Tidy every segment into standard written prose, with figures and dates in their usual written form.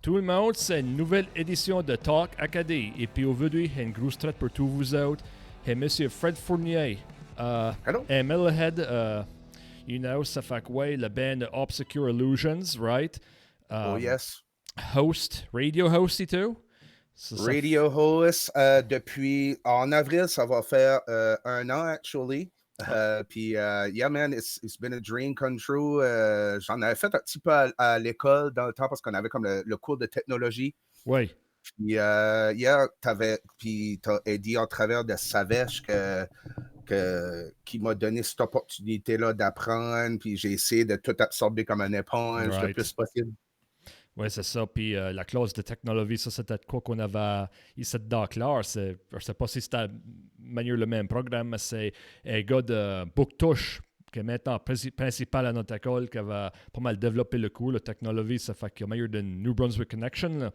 Tout le monde, c'est une nouvelle édition de Talk Acadie. Et puis aujourd'hui, il y a une grosse traite pour tous vous autres. Et Monsieur Fred Fournier, Hello. un metalhead, ça fait quoi, la band Obscure Illusions, right? Oh yes. Host, radio host et tout. Radio host depuis en avril, ça va faire 1 an actually. Puis yeah man, it's been a dream come true. J'en avais fait un petit peu à l'école dans le temps parce qu'on avait comme le cours de technologie. Oui. Puis yeah, t'as aidé en travers de Savèche qui m'a donné cette opportunité-là d'apprendre. Puis j'ai essayé de tout absorber comme une éponge le plus possible. Oui, c'est ça. Puis la classe de technologie, ça, c'était quoi qu'on avait ici dans classe. Je ne sais pas si c'était manière le même programme, mais c'est un gars de Bouctouche, qui est maintenant principal à notre école, qui avait pas mal développé le cours, la technologie. Ça fait qu'il y a meilleur de New Brunswick Connection. Là.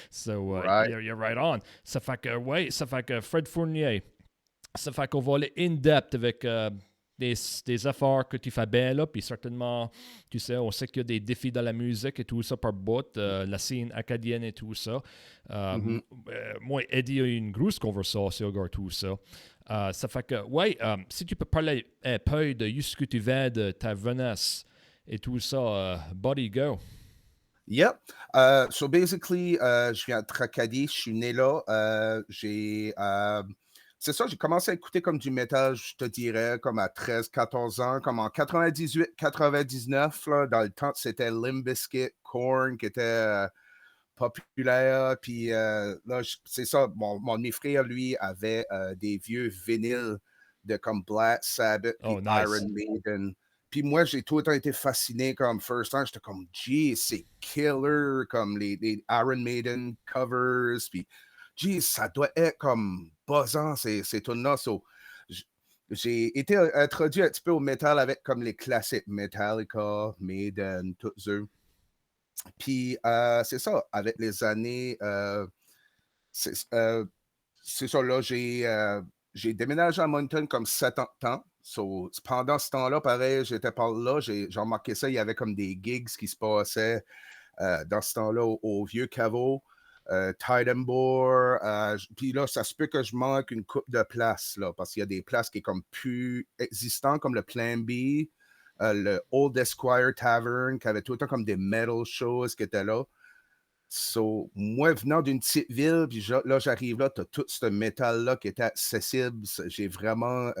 So, right. You're right on. Ça fait que Fred Fournier, ça fait qu'on va aller in-depth avec des efforts que tu fais bien là, puis certainement, tu sais, on sait qu'il y a des défis dans la musique et tout ça par bout, la scène acadienne et tout ça. Moi, Eddie a eu une grosse conversation sur tout ça. Ça fait que, si tu peux parler un peu de ce que tu veux de ta jeunesse et tout ça, body go. Yep. So basically, je viens de Tracadie, je suis né là. C'est ça, j'ai commencé à écouter comme du métal, je te dirais, comme à 13-14 ans, comme en 98-99, là, dans le temps, c'était Limp Bizkit, Korn qui était populaire. Puis là, c'est ça, mon de mes frères, lui, avait des vieux vinyles de comme Black Sabbath puis Iron Maiden. Puis moi, j'ai tout le temps été fasciné comme first time. J'étais comme, gee, c'est killer, comme les Iron Maiden covers. Puis, gee, ça doit être comme buzzant, ces tunes-là. So, j'ai été introduit un petit peu au métal avec comme les classiques Metallica, Maiden, tout ça. Puis, c'est ça, avec les années, c'est ça, là, j'ai déménagé à Moncton comme 7 ans de temps. So, pendant ce temps-là, pareil, j'étais par là, j'ai remarqué ça, il y avait comme des gigs qui se passaient dans ce temps-là au Vieux Caveau, Tidenbourg. Puis là, ça se peut que je manque une coupe de places, là, parce qu'il y a des places qui sont comme plus existantes, comme le Plan B, le Old Esquire Tavern, qui avait tout le temps comme des metal shows qui étaient là. So, moi, venant d'une petite ville, puis là, j'arrive là, tu as tout ce métal-là qui était accessible. J'ai vraiment...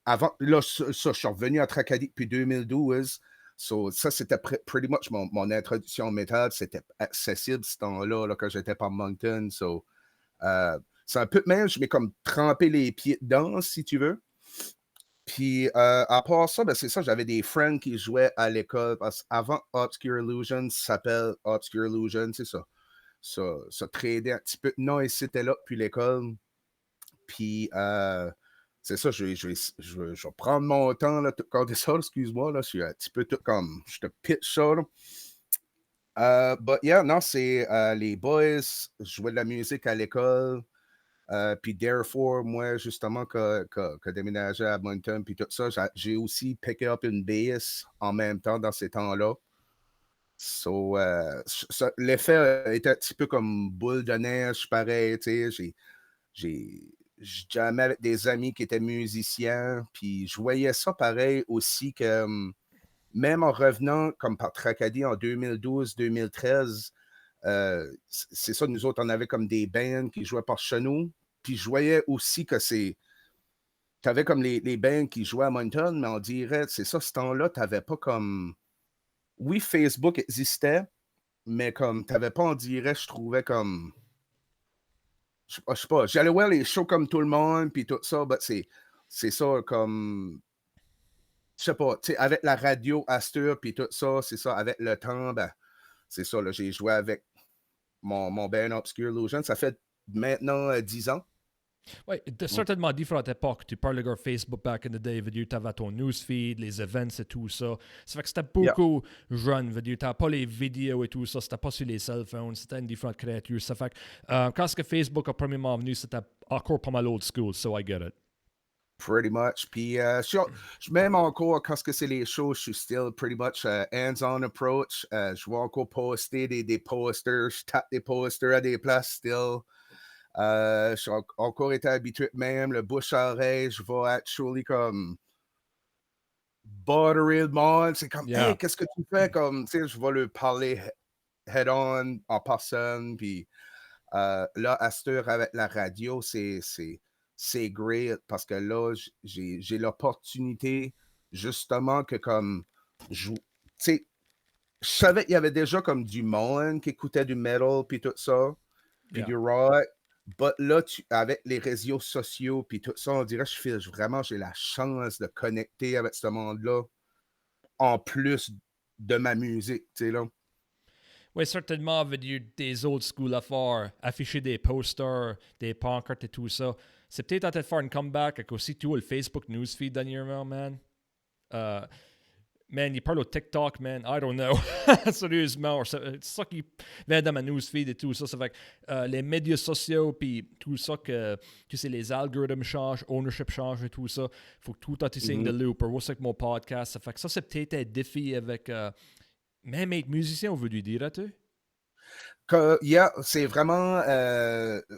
avant, là, ça, je suis revenu à Tracadie depuis 2012. So, ça, c'était pretty much mon introduction au métal. C'était accessible ce temps-là, là, quand j'étais par Moncton. So, c'est un peu même, je m'ai comme trempé les pieds dedans, si tu veux. Puis, à part ça, ben, c'est ça, j'avais des friends qui jouaient à l'école. Parce qu'avant Obscure Illusion, ça s'appelle Obscure Illusion, c'est ça. Ça tradait un petit peu de nom et c'était là depuis l'école. Puis, c'est ça, je vais prendre mon temps, là, quand ça, excuse-moi, là, je suis un petit peu tout comme, je te pitch ça, là. But yeah, non, c'est les boys, je jouais de la musique à l'école. Puis therefore, moi, justement, que déménagé à Moncton, puis tout ça, j'ai aussi pick up une bass en même temps dans ces temps-là. So, l'effet était un petit peu comme boule de neige, pareil, tu sais, j'ai jamais avec des amis qui étaient musiciens, puis je voyais ça pareil aussi que même en revenant comme par Tracadie en 2012-2013, c'est ça, nous autres, on avait comme des bands qui jouaient par chez nous, puis je voyais aussi que tu avais comme les bands qui jouaient à Moncton, mais on dirait, c'est ça, ce temps-là, tu n'avais pas comme... Oui, Facebook existait, mais comme tu n'avais pas, on dirait, je trouvais comme... Je sais pas, j'allais voir les shows comme tout le monde, puis tout ça, mais c'est ça, comme... Je sais pas, tu sais, avec la radio Astur, puis tout ça, c'est ça, avec le temps, ben, c'est ça, là, j'ai joué avec mon band Obscure Illusion, ça fait maintenant 10 ans. Oui, certainement différentes époques. Tu parles de Facebook back in the day, tu avais ton newsfeed, les events et tout ça. Ça fait que c'était beaucoup jeune, tu n'avais pas les vidéos et tout ça, c'était pas sur les cell phones, c'était une différente créature. Ça fait que quand Facebook a premièrement venu, c'était encore pas mal old school, so I get it. Pretty much. Puis, même encore, quand c'est les shows, je suis still pretty much hands-on approach. Je vais encore poster des posters, je tape des posters à des places still. Je suis encore été habitué même, le bouche à oreille, je vais actually comme buttery le monde. C'est comme, Yeah. hey, qu'est-ce que tu fais? Comme, tu sais, je vais leur parler head-on, en personne. Puis là, à cette heure, avec la radio, c'est great parce que là, j'ai l'opportunité, justement, que comme, tu sais, je savais qu'il y avait déjà comme du monde qui écoutait du metal, puis tout ça, puis Yeah. du rock. But là, avec les réseaux sociaux, puis tout ça, on dirait que vraiment, j'ai la chance de connecter avec ce monde-là, en plus de ma musique, tu sais, là. Oui, certainement, veut dire des old school affaires, afficher des posters, des pancartes et tout ça. C'est peut-être en train de faire un comeback avec aussi tout le Facebook newsfeed dernièrement, man. Man, il parle au TikTok, man. I don't know. Sérieusement, c'est ça qui vient dans ma newsfeed et tout ça. Ça fait que les médias sociaux, puis tout ça, que tu sais, les algorithmes changent, ownership change et tout ça. Faut que tout est in the loop. Or, what's like mon podcast. Ça fait que ça, c'est peut-être un défi avec. Même être musicien, on veut lui dire, tu Yeah, c'est vraiment.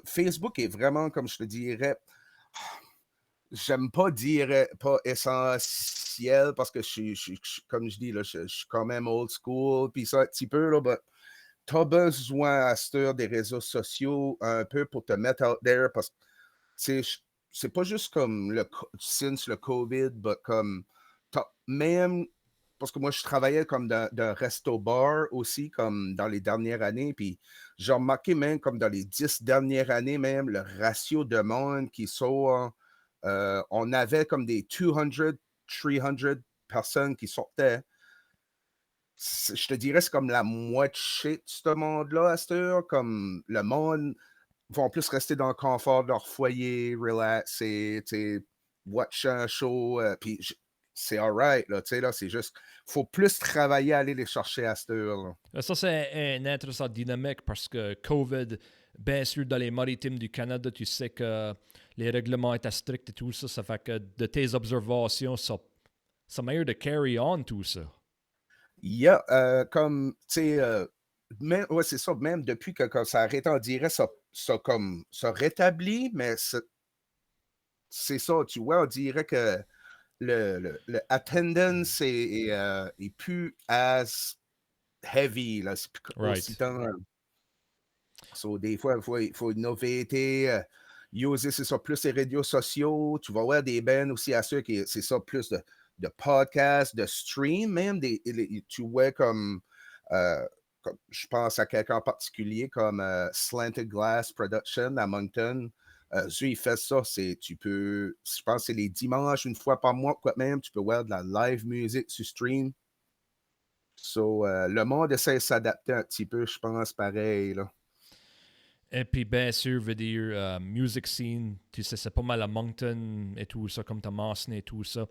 Facebook est vraiment, comme je te dirais, j'aime pas dire pas essentiel parce que comme je dis, là, je suis quand même old school, puis ça, un petit peu, là, but t'as besoin à cette heure des réseaux sociaux un peu pour te mettre out there parce que c'est pas juste comme since le COVID, but comme même parce que moi je travaillais comme dans resto-bar aussi, comme dans les dernières années, puis j'ai remarqué même comme dans les 10 dernières années, même le ratio de monde qui sort, on avait comme des 200, 300 personnes qui sortaient. Je te dirais, c'est comme la moitié de ce monde-là à cette heure. Comme le monde vont plus rester dans le confort de leur foyer, relaxer, tu sais, watch un show, puis c'est alright, là, tu sais, là, c'est juste, faut plus travailler à aller les chercher à cette heure, là. Ça, c'est une intéressante dynamique parce que COVID, bien sûr, dans les maritimes du Canada, tu sais que les règlements étaient stricts et tout ça. Ça fait que de tes observations, ça meilleur de carry on tout ça. Yeah, comme, tu sais, ouais, c'est ça, même depuis que quand ça arrête, on dirait comme, ça rétablit, mais c'est ça, tu vois, on dirait que le attendance est plus as heavy, là, c'est plus aussi Right. tant. So, des fois, il faut innover, user, c'est ça, plus les réseaux sociaux. Tu vas voir des bands aussi à ceux qui, c'est ça, plus de podcasts, de stream, même. Tu vois comme, je pense à quelqu'un en particulier comme Slanted Glass Production à Moncton. Lui, il fait ça, je pense que c'est les dimanches, une fois par mois, quoi même, tu peux voir de la live music sur stream. So, le monde essaie de s'adapter un petit peu, je pense, pareil, là. Et puis, bien sûr, veut dire, music scene, tu sais, c'est pas mal à Moncton et tout ça, comme tu as mentionné et tout ça.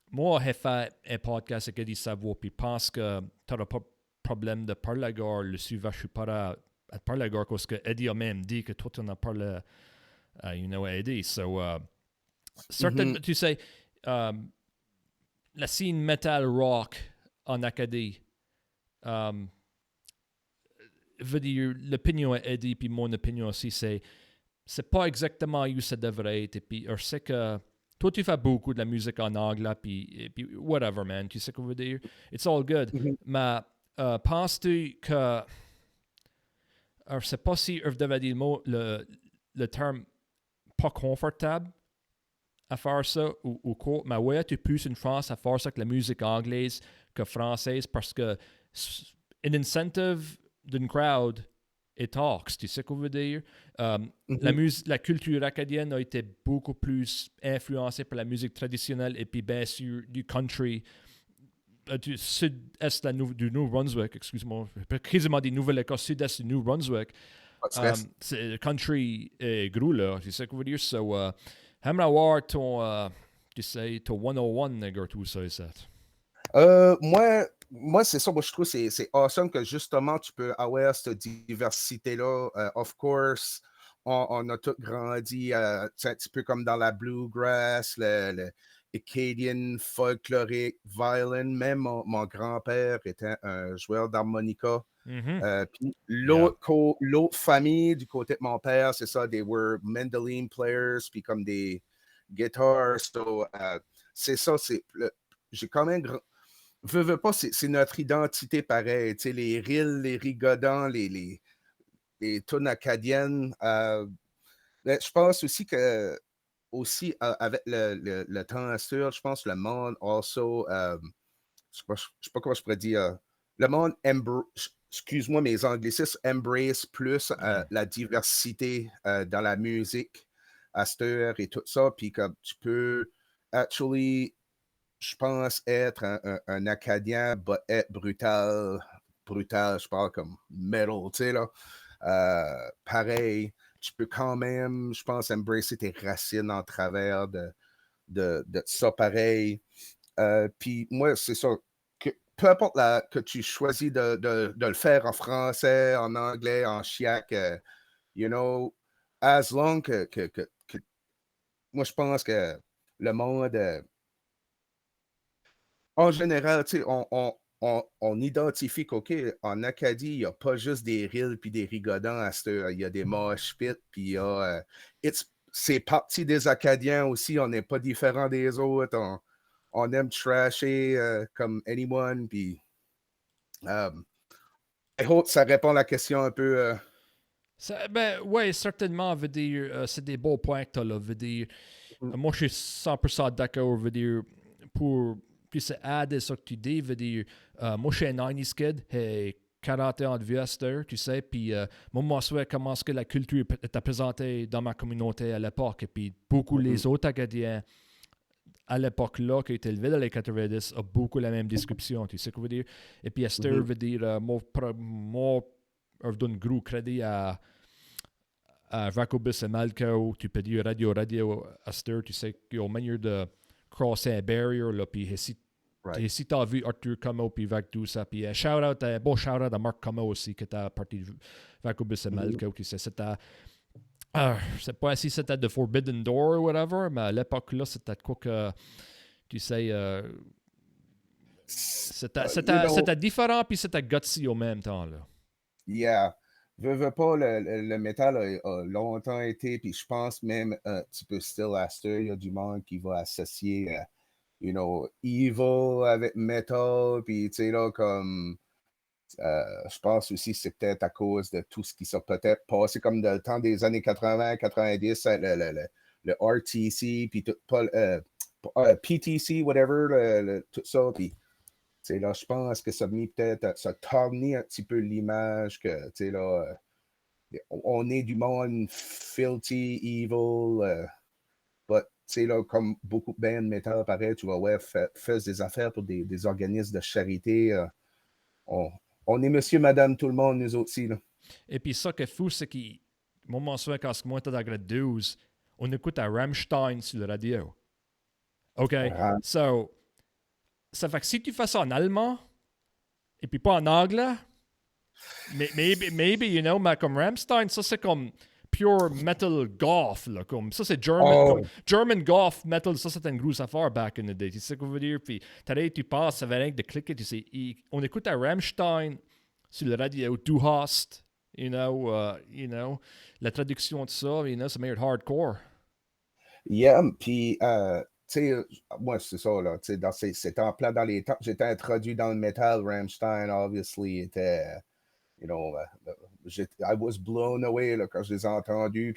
Moi, j'ai fait un podcast avec Eddie Savoie, puis pense que tu n'auras pas de problème de parler à gare. Le suivant, je suis pas à parler à gare parce que Eddie a même dit que toi, tu en as parlé à Eddie. So, certainement, tu sais, la scene metal rock en Acadie, veut dire, l'opinion à Eddie, puis mon opinion aussi, c'est pas exactement où ça devrait être. Et puis, je sais que toi, tu fais beaucoup de la musique en anglais, puis whatever, man. Tu sais ce qu'on veut dire? It's all good. Mais penses-tu que. Je sais pas si je devais dire le terme pas confortable à faire ça ou quoi, mais ouais, tu plus une chance à faire ça avec la musique anglaise que française parce que un incentive d'une crowd it talks, tu sais ce qu'on veut dire? La culture acadienne a été beaucoup plus influencée par la musique traditionnelle et puis bien sûr du country du sud-est du New Brunswick, excuse-moi, quasiment des Nouvelle-Écosse, sud-est du New Brunswick. C'est country gros là, tu sais ce qu'on veut dire? So, j'aimerais voir tu sais, ton 101, nigga, tout ça et ça. Moi, c'est ça. Moi, je trouve que c'est awesome que justement, tu peux avoir cette diversité-là. Of course, on a tous grandi un petit peu comme dans la bluegrass, le Acadian folklorique, violin. Même mon grand-père était un joueur d'harmonica. Mhm. Puis Yeah. l'autre famille du côté de mon père, c'est ça, they were mandolin players, puis comme des guitares. So, c'est ça, j'ai quand même. Veux pas, c'est notre identité pareil. Tu sais, les rills, les rigodons, les tunes acadiennes. Je pense aussi que aussi avec le temps sûr, je pense que le monde also, je sais pas comment je pourrais dire, le monde excuse-moi mes anglicismes, embrace plus la diversité dans la musique à cette heure et tout ça, puis comme tu peux actually, je pense être un Acadien, but être brutal, je parle comme metal, tu sais, là. Pareil, tu peux quand même, je pense, embrasser tes racines en travers de ça pareil. Puis moi, c'est ça. Peu importe que tu choisis de le faire en français, en anglais, en chiac, you know, as long que moi, je pense que le monde, en général, tu sais, on identifie qu'OK, en Acadie, il n'y a pas juste des rills puis des rigodons à cette heure. Il y a des mosh pits, puis il y a. C'est parti des Acadiens aussi. On n'est pas différent des autres. On aime trasher comme anyone. Puis, I hope ça répond à la question un peu. Ben, ouais, certainement, veut dire, c'est des beaux points que tu as là. Veut dire, moi, je suis 100% d'accord, veut dire, pour plus aider ce que tu dis, veut dire, moi, je suis un 90s kid, et 40 ans de vie à cette heure, tu sais, puis moi, je souhaite comment est-ce que la culture était présentée dans ma communauté à l'époque, et puis beaucoup les autres Acadiens à l'époque-là, qui étaient élevés dans les 90, ont beaucoup la même description, tu sais ce que je veux dire? Et puis, à cette heure, veut dire, moi, je donne gros crédit à Jacobus et Malco, tu peux dire radio à cette heure, tu sais qu'ils ont manière de crosser un barrier, là, puis Right. si tu as vu Arthur Como, puis Vac tout ça, puis bon shout-out à Marc Como aussi, qui était parti de Jacobus et Malco, tu sais, c'était, je sais pas si c'était The Forbidden Door ou whatever, mais à l'époque, là, c'était quoi que, tu sais, You know, c'était différent, puis c'était gutsy au même temps, là. yeah. Veux pas, le métal a longtemps été, puis je pense même un petit peu still à cette heure, il y a du monde qui va associer, you know, evil avec metal, puis tu sais, là, comme. Je pense aussi que c'est peut-être à cause de tout ce qui s'est peut-être passé comme dans le temps des années 80, 90, le RTC, puis tout, PTC, whatever, tout ça. Puis, là, je pense que ça a mis peut-être, ça a terni un petit peu l'image que, là, on est du monde filthy, evil, but, là, comme beaucoup de bands metal, pareil, tu vois, ouais, fais des affaires pour des organismes de charité. On, on est monsieur, madame, tout le monde, nous aussi. Là. Et puis ça qui est fou, c'est que moi, je me souviens quand moi j'étais dans grade 12, on écoute à Rammstein sur la radio. OK? Ah, So, ça fait que si tu fais ça en allemand, et puis pas en anglais, maybe you know, mais comme Rammstein, ça c'est comme pure metal goth, là, comme ça c'est German, comme oh, German goth metal, ça c'était une grosse affaire back in the day, tu sais ce que je veux dire, puis tu passes, ça va rien que de cliquer, tu sais, on écoute à Rammstein sur la radio, Du hast, you know, la traduction de ça, you know, c'est meilleur hardcore. yeah, puis, tu sais, moi, c'est ça, là, tu sais, c'était en plein dans les temps, j'étais introduit dans le metal, Rammstein, obviously, était, you know, I was blown away, là, quand je les ai entendus,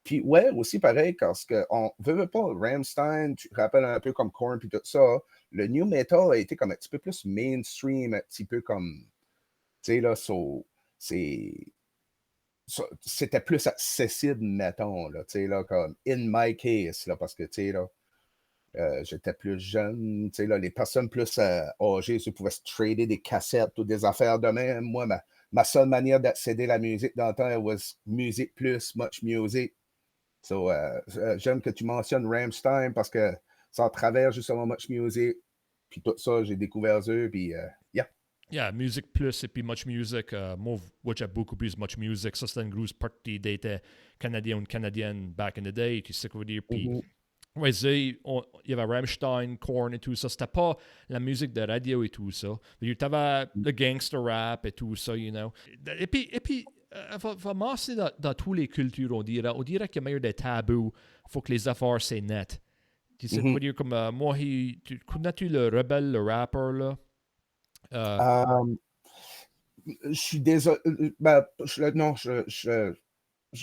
puis ouais, aussi pareil, parce qu'on veut pas, Rammstein, tu te rappelles un peu comme Korn, puis tout ça, le new metal a été comme un petit peu plus mainstream, un petit peu comme, tu sais, là, c'est c'était plus accessible, mettons, là, tu sais, là, comme in my case, là, parce que, tu sais, là, j'étais plus jeune, tu sais, là, les personnes plus âgées, ils pouvaient se trader des cassettes ou des affaires de même. Moi, ma seule manière d'accéder à la musique dans le temps, it was music plus, much music. So, j'aime que tu mentionnes Rammstein parce que ça en travers justement much music, puis tout ça, j'ai découvert eux, puis yeah. Yeah, Music Plus et puis Much Music. Moi, j'ai beaucoup plus Much Music. Ça, c'était une grosse partie d'été canadien ou canadienne back in the day. Tu sais quoi dire. Puis, Mhm, ouais, il y avait Rammstein, Korn et tout ça. C'était pas la musique de radio et tout ça. Tu avais le gangster rap et tout ça, you know. Et puis va masser dans toutes les cultures, on dirait. On dirait qu'il y a meilleur des tabous. Faut que les affaires, c'est net. Tu sais mhm. quoi dire, comme moi, connais-tu le rebelle, le rapper, là? Euh, Euh, je suis désolé. Ben, non, je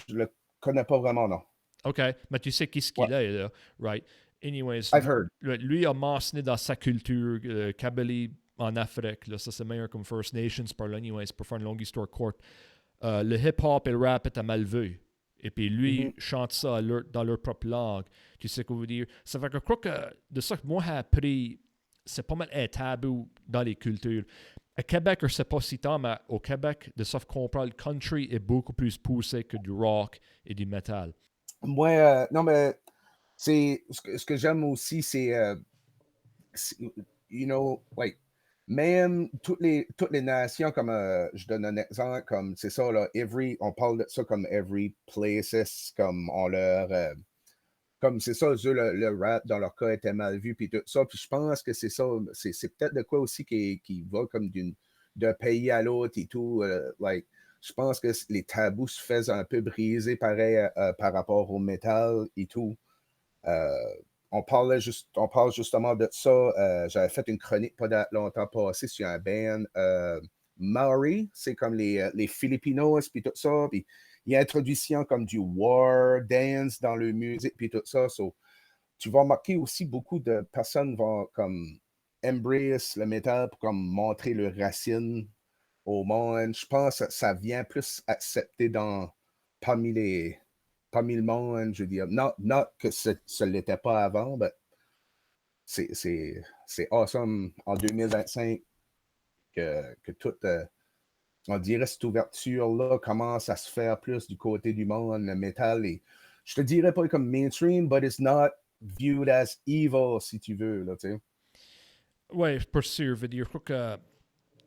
le connais pas vraiment, non. OK, mais tu sais qu'est-ce Ouais, qu'il est, là, right? Anyways, I've heard. lui a mentionné dans sa culture, Kabylie en Afrique, là, ça c'est meilleur comme First Nations par là, anyways, pour faire une longue histoire courte. Le hip-hop et le rap étaient mal vu. Et puis lui Mhm. chante ça dans leur propre langue. Tu sais quoi je veux dire? Ça fait que je crois que de ça que moi j'ai appris, c'est pas mal un tabou dans les cultures. À Québec, je sais pas si tant, mais au Québec, de ça qu'on parle, le country est beaucoup plus poussé que du rock et du metal. Moi, non, mais c'est ce que j'aime aussi, c'est, you know, like, même toutes les nations, comme je donne un exemple, comme c'est ça, là, on parle de ça comme every places, comme on leur. Comme c'est ça, eux, le rap, dans leur cas, était mal vu, puis tout ça. Puis je pense que c'est ça, c'est peut-être de quoi aussi qui va comme d'un pays à l'autre et tout. Like, je pense que les tabous se faisaient un peu briser pareil par rapport au métal et tout. Euh, on parle justement de ça. J'avais fait une chronique pas longtemps passé sur un band Maori, c'est comme les Filipinos, puis tout ça. Puis il introduit ici comme du war dance dans le musique, puis tout ça. So, tu vas remarquer aussi beaucoup de personnes vont comme embrace le métal pour comme montrer leurs racines au monde. Je pense que ça vient plus accepté parmi les parmi le monde, je veux dire. Not que ce ne l'était pas avant, mais c'est awesome en 2025 que tout, on dirait, cette ouverture-là commence à se faire plus du côté du monde, le métal. Et, je te dirais pas comme mainstream, but it's not viewed as evil, si tu veux, là, tu sais. Ouais, pour sûr. Je veux dire, je crois que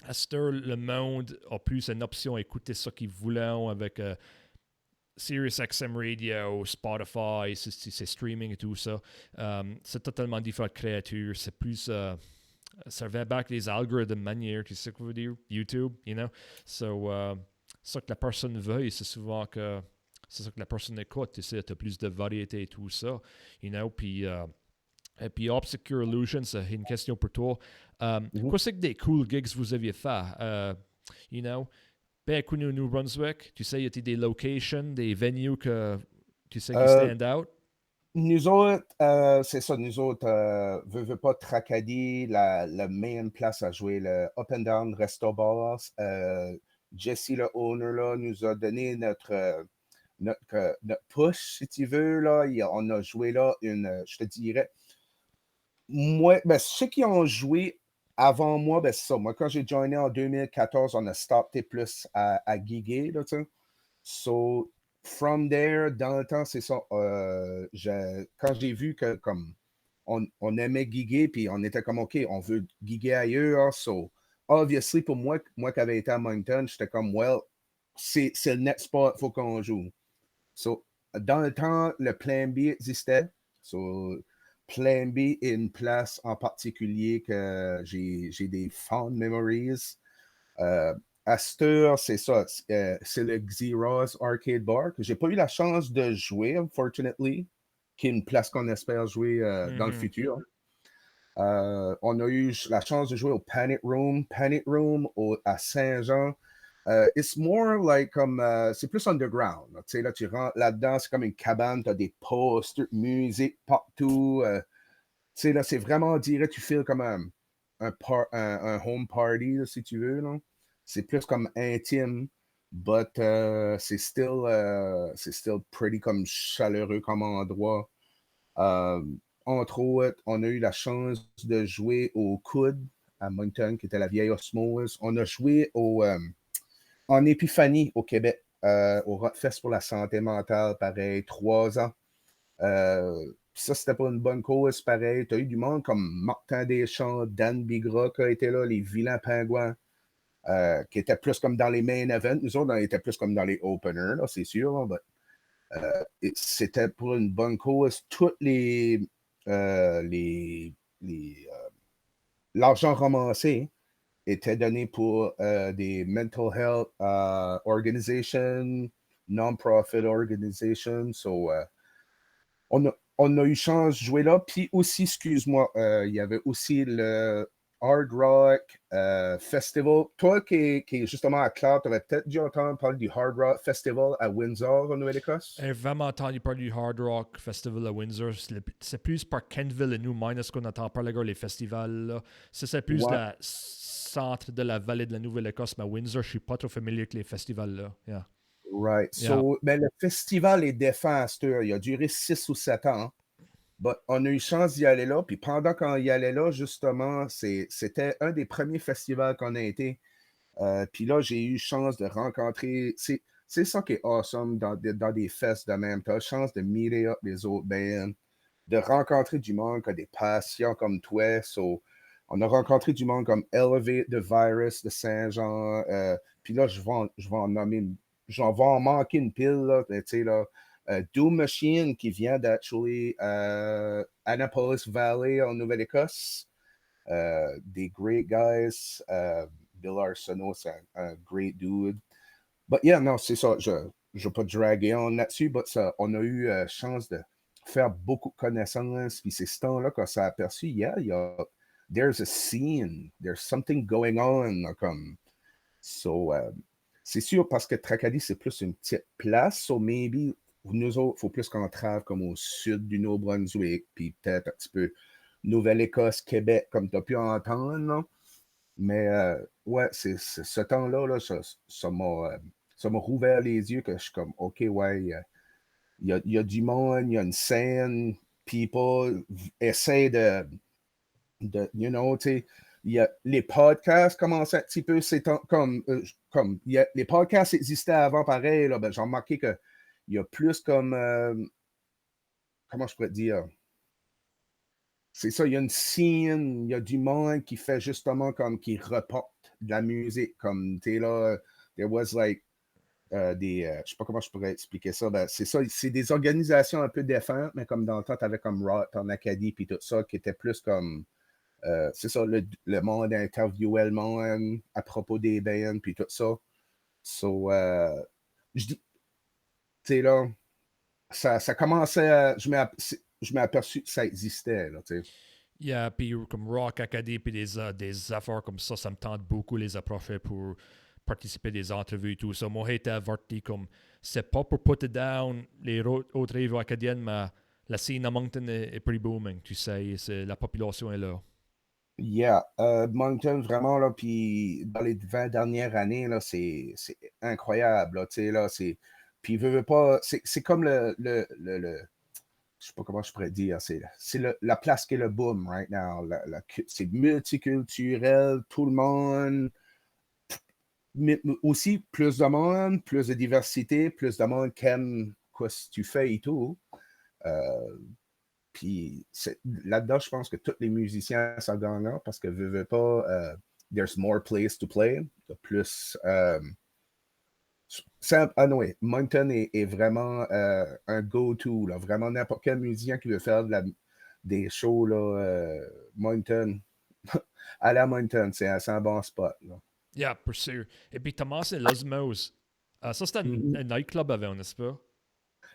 à cette heure, le monde a plus une option à écouter ce qu'ils voulaient avec Sirius XM Radio, Spotify, c'est streaming et tout ça. C'est totalement différent de créature. C'est plus. Ça va back les algorithmes manière, tu sais quoi je veux dire? YouTube, you know? So, ça que la personne veuille, c'est souvent que. C'est ça que la personne écoute, tu sais, t'as plus de variété et tout ça, you know? Puis. Et puis Obscure Illusion, c'est une question pour toi. Mhm. Quoi c'est que des cool gigs vous aviez fait? You know, ben, à New Brunswick, tu sais, il y a des locations, des venues que tu sais qui Euh, stand out. Nous autres, c'est ça, nous autres, veut pas Tracadie, la main place à jouer, le Up and Down Resto Bars. Jesse, le owner, là, nous a donné notre push, si tu veux. Là. On a joué là je te dirais, moi, ben, ceux qui ont joué avant moi, ben, c'est ça. Moi, quand j'ai joiné en 2014, on a starté plus à giguer, là, tu sais. So, from there, dans le temps, c'est ça. Quand j'ai vu que comme on aimait giguer, puis on était comme OK, on veut giguer ailleurs. So, obviously, pour moi qui avait été à Moncton, j'étais comme well, c'est le next spot, faut qu'on joue. So, dans le temps, le plan B existait. So, plan B est une place en particulier que j'ai des fond memories. Euh, Astor, c'est ça. C'est le Xerox Arcade Bar que j'ai pas eu la chance de jouer, unfortunately, qui est une place qu'on espère jouer dans le Mhm. futur. On a eu la chance de jouer au Panic Room. Panic Room à Saint-Jean. It's more like comme. C'est plus underground. Tu sais, là, tu rentres là-dedans, c'est comme une cabane, tu as des posters, musique partout. Tu sais, là, c'est vraiment, on dirait, tu feels comme un home party, là, si tu veux. Là. C'est plus comme intime, but c'est still pretty comme chaleureux comme endroit. Euh, Entre autres, on a eu la chance de jouer au Coude à Moncton, qui était la vieille osmose. On a joué en Épiphanie au Québec, au Rockfest pour la santé mentale, pareil, 3 ans. Ça, c'était pas une bonne cause, pareil. Tu as eu du monde comme Martin Deschamps, Dan Bigra qui a été là, les Vilains Pingouins. qui était plus comme dans les main events. Nous autres, on était plus comme dans les openers, là, c'est sûr. Là, c'était pour une bonne cause. L'argent ramassé était donné pour des mental health organizations, non-profit organizations. So, on a eu chance de jouer là. Puis aussi, excuse-moi, il y avait aussi le Hard Rock Festival. Toi qui est justement à Clark, tu aurais peut-être dû entendre parler du Hard Rock Festival à Windsor, en Nouvelle-Écosse. J'ai vraiment entendu parler du Hard Rock Festival à Windsor. C'est plus par Kenville et nous, minus qu'on entend parler les festivals. Là. C'est plus Ouais. le centre de la vallée de la Nouvelle-Écosse, mais à Windsor, je suis pas trop familier avec les festivals là. Yeah. Right. So, mais le festival est défunt à cette heure. Il a duré 6 ou 7 ans. But on a eu chance d'y aller là. Puis pendant qu'on y allait là, justement, c'était un des premiers festivals qu'on a été. Puis là, j'ai eu chance de rencontrer. C'est ça qui est awesome dans des fests de même. Tu as chance de meeter up les autres bands, de rencontrer du monde qui a des passions comme toi. So, on a rencontré du monde comme Elevate the Virus de Saint-Jean. Puis là, je vais en nommer, j'en vais en manquer une pile. Là, tu sais, là. Doom Machine qui vient d'actually Annapolis Valley en Nouvelle-Écosse. Des great guys. Bill Arsenault, c'est un great dude. But yeah, non, c'est ça. Je ne vais pas draguer on là-dessus, but ça, on a eu chance de faire beaucoup de connaissances. Puis c'est ce temps-là qu'on s'est aperçu, there's a scene, there's something going on. Comme, so, c'est sûr, parce que Tracadie, c'est plus une petite place. So maybe, nous autres, il faut plus qu'on travaille comme au sud du Nouveau-Brunswick, puis peut-être un petit peu Nouvelle-Écosse, Québec, comme tu as pu entendre. Non? Mais ouais, c'est ce temps-là, là, ça m'a rouvert les yeux que je suis comme, OK, ouais, il y a du monde, il y a une scène, people essaient you know, tu sais, les podcasts commencent un petit peu, les podcasts existaient avant pareil, là, ben, j'ai remarqué qu'il y a plus comme, comment je pourrais dire, c'est ça, il y a une scène, il y a du monde qui fait justement comme, qui reporte de la musique, comme, tu sais, là, there was like, je sais pas comment je pourrais expliquer ça, ben, c'est ça, c'est des organisations un peu défuntes, mais comme dans le temps, tu avais comme Rot en Acadie, puis tout ça, qui était plus comme, c'est ça, le monde interviewait le monde à propos des bands, puis tout ça. So, je dis, tu sais, là, ça commençait à, je m'ai aperçu que ça existait, là, tu sais. Yeah, puis comme Rock Academy, puis des affaires comme ça me tente beaucoup les approcher pour participer à des entrevues et tout ça. Moi, j'ai été averti comme, c'est pas pour put it down les autres rêves acadiennes, mais la scène à Moncton est pretty booming, tu sais, la population est là. Yeah, Moncton, vraiment, là, puis dans les 20 dernières années, là, c'est incroyable, là, tu sais, là, puis veut pas, c'est comme je sais pas comment je pourrais dire, c'est la place qui est le boom right now, c'est multiculturel, tout le monde, mais aussi plus de monde, plus de diversité, plus de monde qui aime quoi ce que tu fais et tout. Puis là-dedans, je pense que tous les musiciens sont gagnants parce que veut pas, there's more place to play. Plus. Anyway, Moncton est vraiment un go-to. Vraiment, n'importe quel musicien qui veut faire des shows, là, Moncton, aller à Moncton, c'est un bon spot. Là. Yeah, pour sûr. Et puis Thomas et l'Osmose. Ça, c'était un nightclub avant, n'est-ce pas?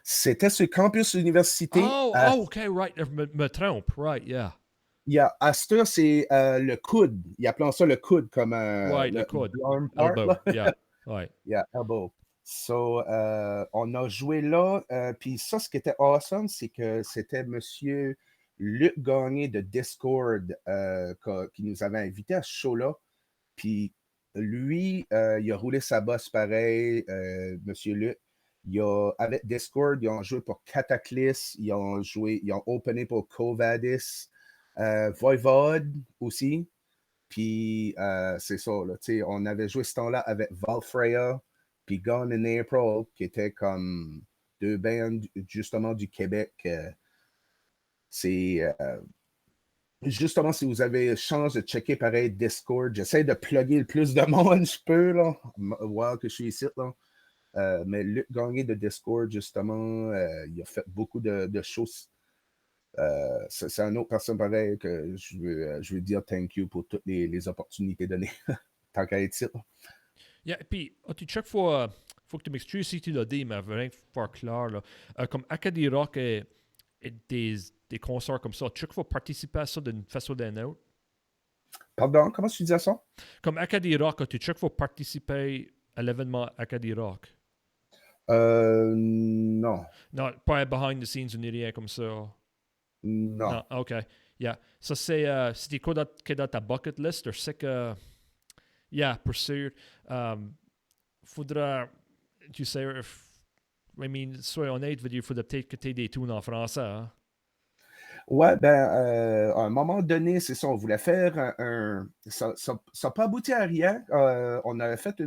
C'était sur le campus université. Oh, OK, right. Je me trompe. Right, yeah. À cette heure, c'est le coude. Ils appellent ça le coude comme Right, le le coude. arm part. Elbow, Là. yeah. Right. Yeah, elbow. So, on a joué là. Puis ça, ce qui était awesome, c'est que c'était Monsieur Luc Gagné de Discord qui nous avait invités à ce show-là. Puis lui, il a roulé sa bosse pareil, Monsieur Luc. Avec Discord, ils ont joué pour Cataclysm, ils ont opené pour Covadis, Voivod aussi. Puis c'est ça, là, on avait joué ce temps-là avec Valfreya, puis Gone in April, qui étaient comme deux bands justement du Québec. C'est Justement, si vous avez chance de checker pareil Discord, j'essaie de plugger le plus de monde je peux, là. Voir que je suis ici, là. Mais Luc Gagné de Discord, justement, il a fait beaucoup de choses. C'est une autre personne pareil que je veux dire thank you pour toutes les opportunités données. Tant qu'à être ici, là. Yeah, puis, tu check faut que tu m'excuses si tu l'as dit, mais vraiment faire clair, là. Comme Acadie Rock et des concerts comme ça, check faut participer à ça d'une façon ou d'une autre. Pardon, comment tu disais ça? Comme Acadie Rock, tu check faut participer à l'événement Acadie Rock. Non. Non, pas behind the scenes ou ni rien comme ça. Non. Non, ok. Yeah. Ça, c'était quoi dans ta bucket list? Je sais que, yeah, pour sûr, faudra, tu sais, I mean, sois honnête, veut dire, il faudrait peut-être que tu aies des tunes en français. Hein? Ouais, ben, à un moment donné, c'est ça, on voulait faire ça n'a pas abouti à rien. On avait fait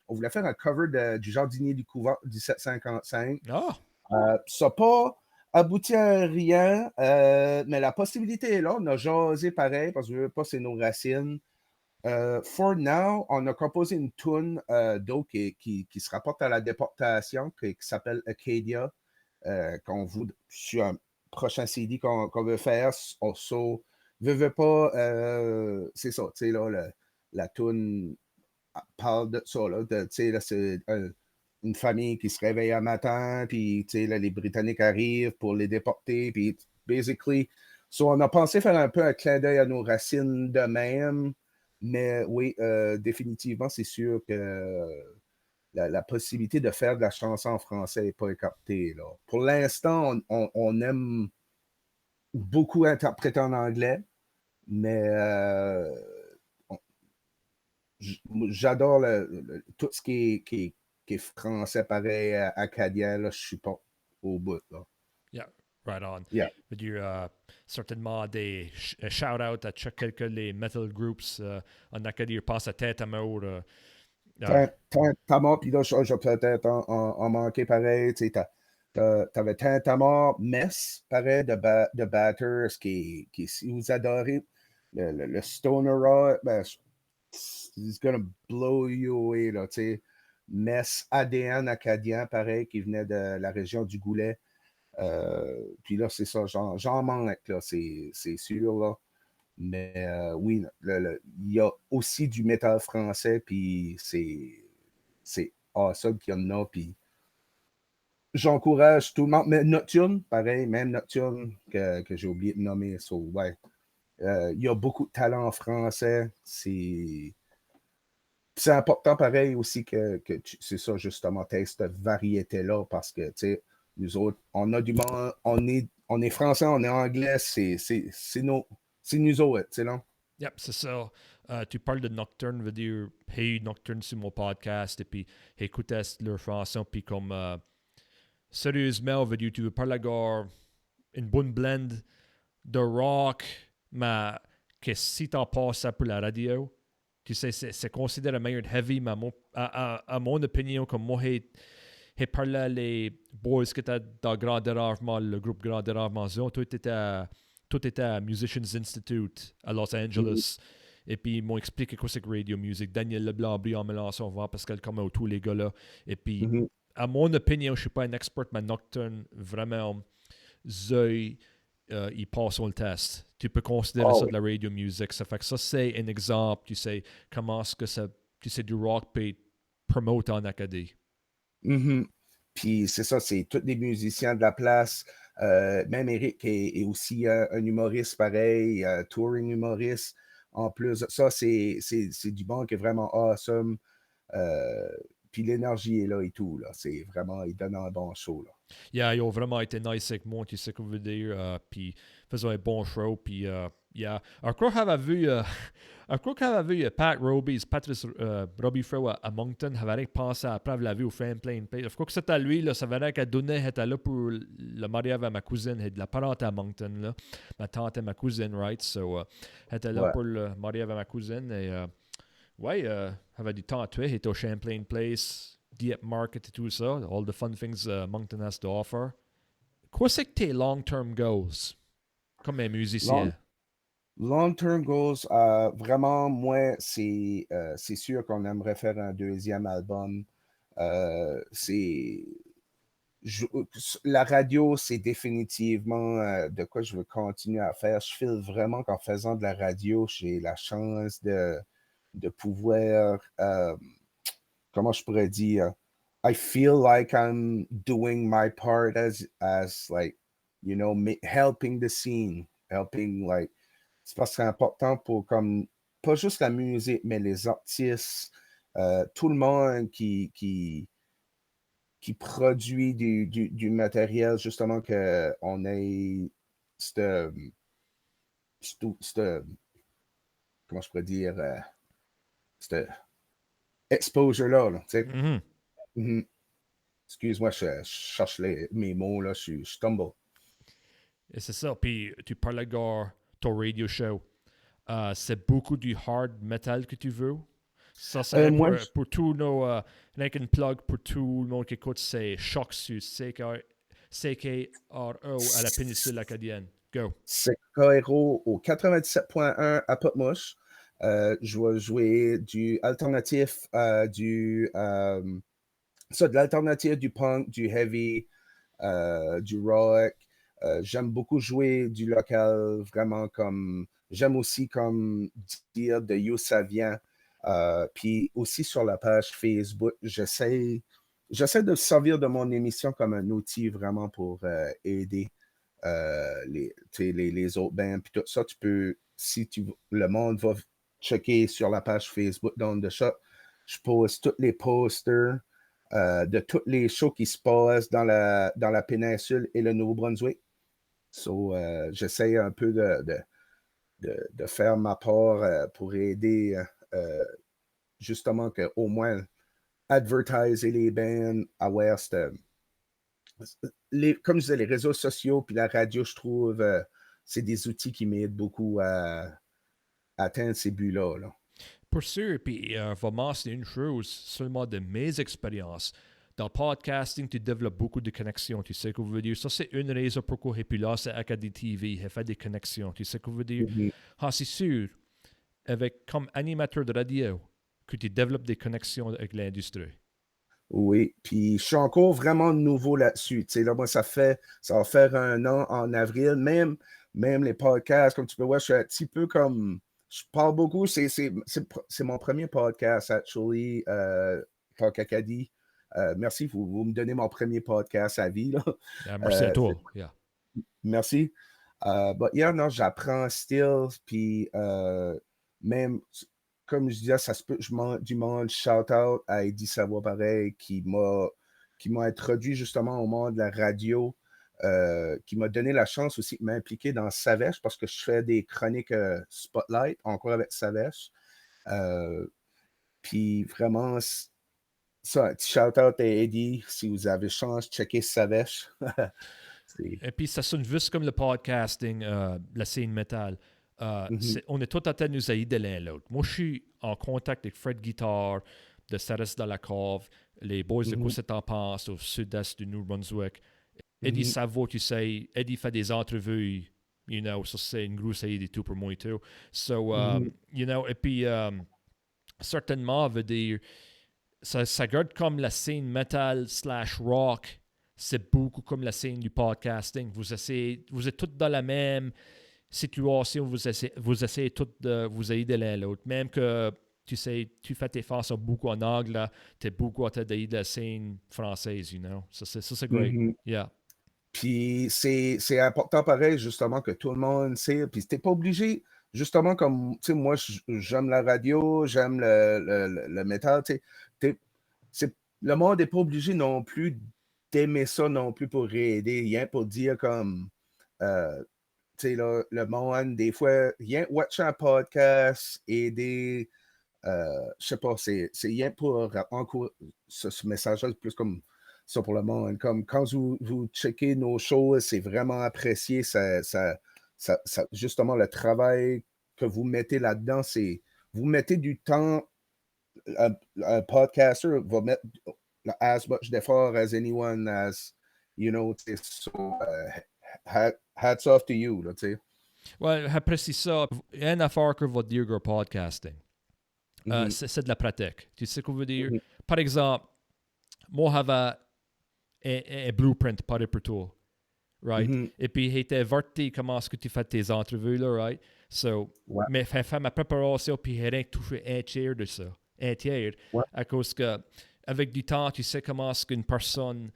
on voulait faire un cover du Jardinier du Couvent 1755. Ah! Ça n'a pas abouti à rien, mais la possibilité est là. On a jasé pareil, parce que je veux pas, c'est nos racines. For now, on a composé une tune d'eau qui se rapporte à la déportation, qui s'appelle Acadia, qu'on vous sur un prochain CD qu'on veut faire. Veut pas, c'est ça, tu sais, là, la tune parle de ça, là, tu sais, là, c'est une famille qui se réveille un matin, puis, tu sais, là, les Britanniques arrivent pour les déporter, puis, basically, on a pensé faire un peu un clin d'œil à nos racines de même, mais oui, définitivement, c'est sûr que la possibilité de faire de la chanson en français n'est pas écartée, là. Pour l'instant, on aime beaucoup interpréter en anglais, mais j'adore tout ce qui est français pareil, acadien, là, je suis pas au bout, là. Yeah, right on. Yeah. Veut dire, certainement des shout-out à quelques les metal groups en Acadie, je pense à Tête à mort. Tintamar, puis là, je vais peut-être en manquer pareil, tu sais, t'avais Tintamar, Mess, pareil, de Batters, si vous adorez le stoner rock, ben, it's gonna blow you away, là, tu sais. Mess, ADN acadien, pareil, qui venait de la région du Goulet. Puis là, c'est ça, j'en manque, là, c'est sûr, là. Mais oui, il y a aussi du métal français, puis c'est awesome qu'il y en a, puis j'encourage tout le monde. Mais Nocturne, pareil, même Nocturne, que j'ai oublié de nommer, ouais. Il y a beaucoup de talent en français, c'est important, pareil, aussi c'est ça, justement, tu cette variété-là, parce que, tu sais, nous autres, on a du monde, on est français, on est anglais, c'est nous autres, tu sais, là. Yep, c'est ça. Tu parles de Nocturne, veut dire, hey, Nocturne sur mon podcast, et puis écoutez leur chanson, puis comme, sérieusement, veut dire, tu veux parler de une bonne blend de rock, mais que si t'en passes ça pour la radio, tu sais, c'est considéré meilleur de heavy, mais à mon opinion, comme moi, j'ai parlé à les boys qui étaient dans Grand Déravement, le groupe Grand Déravement Zone, tout était à Musicians Institute à Los Angeles. Et puis, ils m'ont expliqué quoi c'est que Radio Music. Daniel Leblanc, en mélançant, on va Pascal comme tous les gars-là. Et puis, à mon opinion, je ne suis pas un expert, mais Nocturne, vraiment, ils passent le test. Tu peux considérer ça de la radio music. Ça fait que ça, c'est un exemple, tu sais, comment est-ce que ça, tu sais, du rock peut être promote en Acadie. Puis c'est ça, c'est tous les musiciens de la place. Même Eric est aussi un humoriste pareil, touring humoriste. En plus, ça, c'est du bon qui est vraiment awesome. Puis l'énergie est là et tout. Là. C'est vraiment, il donne un bon show. Là. Yeah, ils ont vraiment été nice avec moi, tu sais ce que je veux dire. Puis faisaient un bon show. Puis, yeah. Alors, quand j'avais vu Pat Robbie, Patrice Robbie Fro à Moncton, j'avais pensé après avoir vu au Champlain Place. Je crois que c'était lui, là, ça veut dire qu'elle donnait, était là pour le mariage à ma cousine, et de la parente à Moncton, là. Ma tante et ma cousine, right? So, elle était là pour le mariage à ma cousine. Et, ouais, avait du temps à tuer. Il était au Champlain Place. Dieppe Market et tout ça, all the fun things Moncton has to offer. Quoi c'est que tes long-term goals comme un musicien? Long-term goals, vraiment, moi, c'est sûr qu'on aimerait faire un deuxième album. C'est la radio, c'est définitivement de quoi je veux continuer à faire. Je feel vraiment qu'en faisant de la radio, j'ai la chance de pouvoir, comment je pourrais dire, I feel like I'm doing my part as like, helping the scene, helping like, c'est parce que c'est important pour comme, pas juste la musique, mais les artistes, tout le monde qui produit du matériel, justement, qu'on ait cette, comment je pourrais dire, cette exposure-là, là, tu sais. Mhm. Mhm. Excuse-moi, je cherche mes mots, là, je tombe. Et c'est ça. Puis tu parlais de ton radio show. C'est beaucoup du hard metal que tu veux. Ça, c'est Moi, pour tous nos. Like plug pour tout le monde qui écoute, c'est Choc sur CKRO à la péninsule acadienne. Go. c'est KRO au 97.1 à Potmouche. Je vais jouer du alternatif, de l'alternative, du punk, du heavy, du rock. J'aime beaucoup jouer du local, vraiment comme. J'aime aussi comme dire de où ça vient. Puis aussi sur la page Facebook, j'essaie de servir de mon émission comme un outil vraiment pour aider les autres bands. Puis tout ça, tu peux, si le monde va checker sur la page Facebook d'On The Shop, je pose tous les posters de tous les shows qui se passent dans la péninsule et le Nouveau-Brunswick. So, j'essaie un peu de faire ma part pour aider justement qu'au moins advertiser les bands, avoir comme je disais, les réseaux sociaux puis la radio, je trouve, c'est des outils qui m'aident beaucoup à atteindre ces buts-là. Là. Pour sûr, puis va mentionner une chose seulement de mes expériences. Dans le podcasting, tu développes beaucoup de connexions. Tu sais ce que je veux dire? Ça, c'est une raison pourquoi et puis là, c'est Acadie TV. Il fait des connexions. Tu sais ce que je veux dire? Mm-hmm. Ah, c'est sûr, avec comme animateur de radio, que tu développes des connexions avec l'industrie. Oui, puis je suis encore vraiment nouveau là-dessus. Tu sais, là, moi, ça va faire 1 an en avril. Même les podcasts, comme tu peux voir, je suis un petit peu comme. Je parle beaucoup. C'est mon premier podcast, actually, Talk Acadie. Merci, vous me donnez mon premier podcast à vie. Là. Merci à toi. Yeah. Merci. But yeah, non, j'apprends still. Puis même, comme je disais, ça se peut, du monde shout-out à Eddie Savoie pareil, qui m'a introduit justement au monde de la radio, qui m'a donné la chance aussi de m'impliquer dans Savèche parce que je fais des chroniques Spotlight, encore avec Savèche. Puis vraiment, ça, un petit shout-out à Eddie, si vous avez chance, checker Savèche. Et puis, ça sonne juste comme le podcasting, la scène métal. Mm-hmm. On est tous en train de nous aider l'un l'autre. Moi, je suis en contact avec Fred Guitar de Sarès dans la Cove, les boys de Quoi c'est en pense au sud-est du Nouveau-Brunswick. Eddie Savo, tu sais, Eddie fait des entrevues, ça c'est une grosse aide et tout pour moi et tout. So, et puis, certainement, veut dire, ça garde comme la scène metal / rock. C'est beaucoup comme la scène du podcasting. Vous êtes tous dans la même situation, vous essayez tous de vous aider l'un l'autre. Même que tu fais tes forces beaucoup en anglais, tu es beaucoup à t'aider de la scène française, Ça, c'est great. Yeah. Puis c'est important pareil, justement, que tout le monde sait. Puis t'es pas obligé, justement, comme, tu sais, moi, j'aime la radio, j'aime le métal, tu sais. Le monde n'est pas obligé non plus d'aimer ça non plus pour aider, rien pour dire comme, tu sais, là, le monde, des fois, rien, watch un podcast, aider, je sais pas, c'est rien pour ce message-là, plus comme ça pour le monde. Comme quand vous checkez nos shows, c'est vraiment apprécié. Justement, le travail que vous mettez là-dedans, c'est vous mettez du temps. Un podcaster va mettre as much d'effort as anyone as, so hats off to you, là, tu sais. Ouais, apprécie ça. Il y a une affaire que va dire que podcasting. C'est de la pratique. Tu sais ce qu'on veut dire? Par exemple, moi, j'avais un blueprint pas pour toi. Right? Et puis, il était averti comment est-ce que tu fais tes entrevues, là, right? So, Ouais. mais fait ma préparation, puis j'ai rien touché un tiers de ça. Un tiers. Ouais. À cause que, avec du temps, tu sais comment est-ce qu'une personne,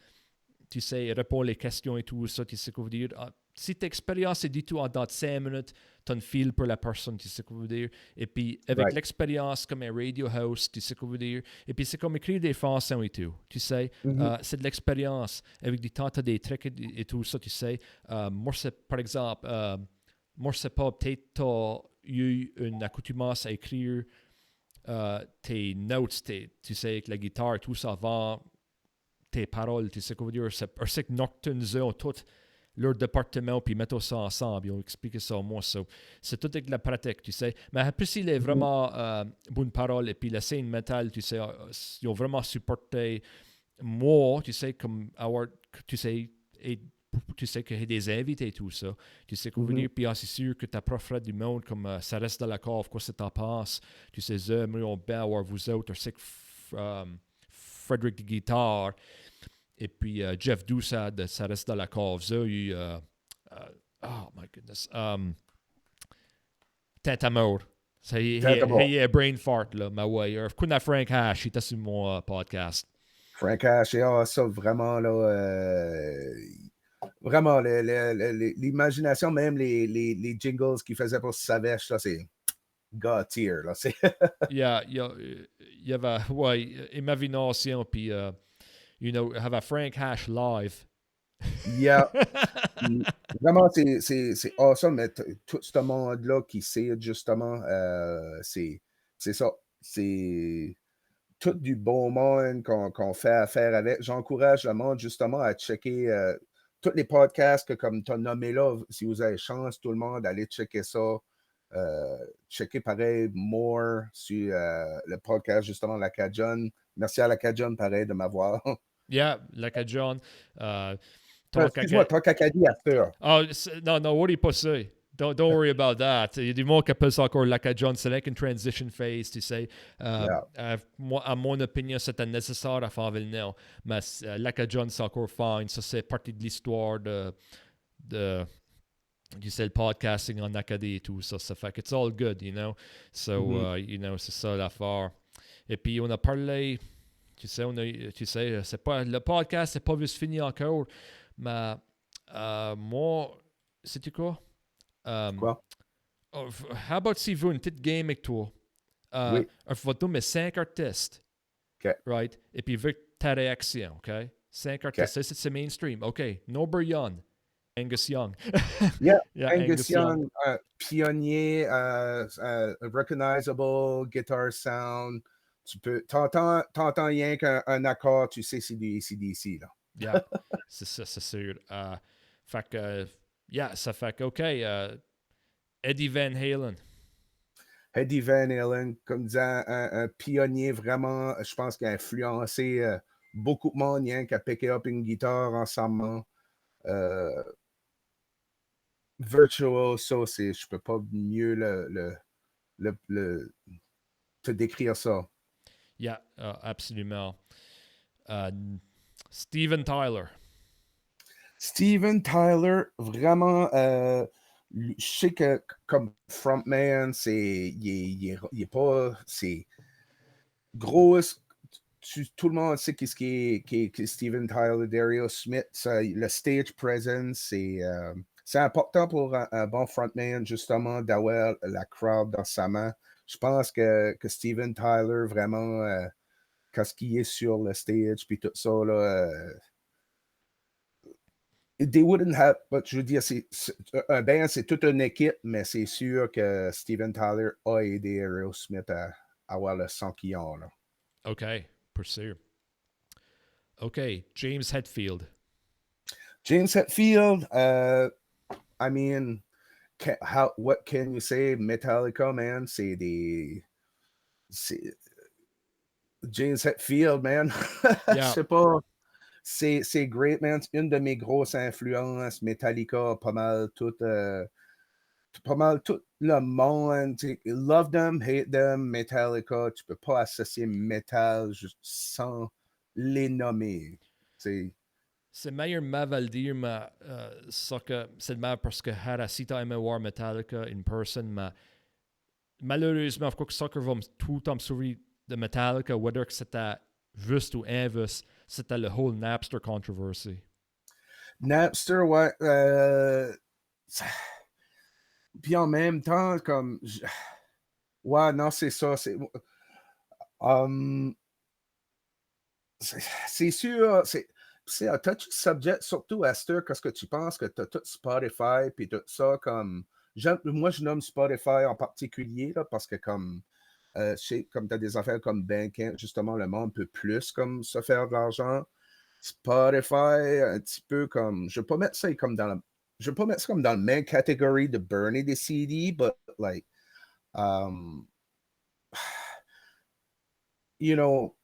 tu sais, répond les questions et tout ça, tu sais quoi veut dire. Si ta expérience est du tout en dans 5 minutes, tu as une feel pour la personne, tu sais quoi veut dire. Et puis, avec l'expérience comme un radio host, tu sais quoi veut dire. Et puis, c'est comme écrire des chansons et tout, tu sais. C'est de l'expérience. Avec du temps, tu as des trucs et tout ça, tu sais. Moi, c'est, par exemple, moi, je sais pas, peut-être tu as eu une accoutumance à écrire tes notes, tu sais, avec la guitare, tout ça avant tes paroles, tu sais quoi veut dire. C'est que Nocturnes ont tout leur département, puis mettent ça ensemble. Ils ont expliqué ça au moins. C'est tout avec la pratique, tu sais. Mais après, s'il est vraiment bonne parole, et puis la scène métal, tu sais, ils ont vraiment supporté moi, tu sais, comme avoir, tu sais, et tu sais qu'il y a des invités et tout ça. Tu sais qu'on veut dire, puis c'est sûr que ta prof du monde, comme ça reste dans la cave, quoi, c'est t'en penses. Tu sais, mais on bien avoir vous autres, je sais que Frédéric de guitare, et puis Jeff Doucette, ça reste dans la cave. Ça, il y a eu, oh my goodness, Tantamore. Ça y est, brain fart, là, ma way. Kuna Frank Hash, il était sur mon podcast. Frank Ash, ça, vraiment, là, vraiment, l'imagination, même les jingles qu'il faisait pour Savage, là, c'est God tier, là, c'est... Il y avait, ouais, imagination, puis, you know, have a Frank Hash live. Yeah. Vraiment, c'est awesome, mais tout ce monde-là qui sait, justement, c'est ça. C'est tout du bon monde qu'on fait affaire avec. J'encourage le monde, justement, à checker tous les podcasts que, comme tu as nommé là, si vous avez chance, tout le monde, allez checker ça. Checker pareil, more sur le podcast, justement, La Cajun. Merci à La Cajun, pareil, de m'avoir. Yeah, like a John. Excuse-moi, ton cacadi à faire. Oh, non, worry pas ça. Don't worry about that. Il y a du monde qui appelle ça encore Laka John. C'est like une transition phase, tu sais. Moi, à mon opinion, c'était nécessaire à faire Villeneuve. Mais Laka John, c'est encore fine. Ça, c'est partie de l'histoire de tu sais, le podcasting en Acadie et tout ça. Ça fait que it's all good, you know. So, you know, c'est ça l'affaire. Et puis, on a parlé, tu sais, c'est pas, le podcast, c'est pas juste fini encore. Mais moi, sais-tu quoi? Quoi? How about si vous une petite game avec toi? Oui. Un photo, mais 5 artistes. OK. Right? Et puis, avec ta réaction, OK? 5 artistes. Ça, c'est mainstream. OK. Norbert Young. Angus Young. Yeah, Angus Young, pionnier, recognizable, guitar sound. Tu peux, t'entends rien qu'un accord, tu sais c'est du AC/DC, là. Yeah, c'est ça, c'est sûr. Fait que, yeah, ça fait que, OK, Eddie Van Halen. Eddie Van Halen, comme disant, un pionnier vraiment, je pense qu'il a influencé beaucoup de monde, rien qu'à picker up une guitare ensemble. Virtuoso, je peux pas mieux te décrire ça. Yeah, absolument. Steven Tyler. Steven Tyler, vraiment, je sais que comme frontman, il est pas, c'est gros. Tout le monde sait qu'est-ce qui est Steven Tyler, Dario Smith, le stage presence, c'est important pour un bon frontman, justement, d'avoir la crowd dans sa main. Je pense que Steven Tyler, vraiment, quand il est sur le stage, puis tout ça, là, they wouldn't have, but je veux dire, un band, c'est toute une équipe, mais c'est sûr que Steven Tyler a aidé Aerosmith à avoir le son qu'ils ont, là. OK, pour sûr. OK, James Hetfield. James Hetfield, I mean, what can you say? Metallica, man, James Hetfield, man. Je sais pas. C'est great, man. Une de mes grosses influences, Metallica, pas mal, tout. pas mal tout le monde, love them, hate them, Metallica, tu peux pas associer metal juste sans les nommer. T'sais. C'est meilleur mal dire, mais ça que c'est le mal parce que Hara, si t'as aimé voir Metallica in person, mais malheureusement, quoi que ça que va tout le temps me souvenir de Metallica, whether que c'était juste ou inverse, c'était le whole Napster controversy. Napster, ouais. Puis en même temps, comme. Ouais, non, c'est ça. Um, c'est sûr, c'est un touchy subject, surtout à cette heure, parce que tu penses que tu as tout Spotify, puis tout ça, comme. Moi, je nomme Spotify en particulier, là, parce que comme. Comme tu as des affaires comme Bandcamp, justement, le monde peut plus comme se faire de l'argent. Spotify, un petit peu comme. Je ne vais pas mettre ça comme dans la. Je vais pas mettre ça comme dans la même catégorie de burner des CD, but like, um, you know,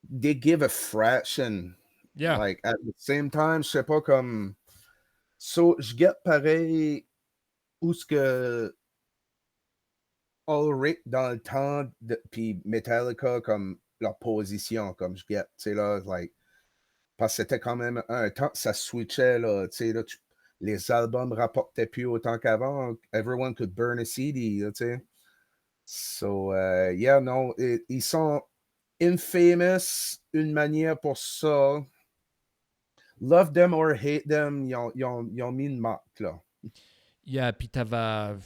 they give a fraction. Yeah. Like, at the same time, je sais pas comme. So, je get pareil où ce que Ulrich dans le temps, puis Metallica comme leur position, comme je get, tu sais, là, like, parce que c'était quand même un temps que ça switchait, là, tu sais, là, les albums rapportaient plus autant qu'avant. Everyone could burn a CD, tu sais. So, yeah, non, ils sont infamous, une manière pour ça. Love them or hate them, ils ont mis une marque, là. Yeah, puis t'avais,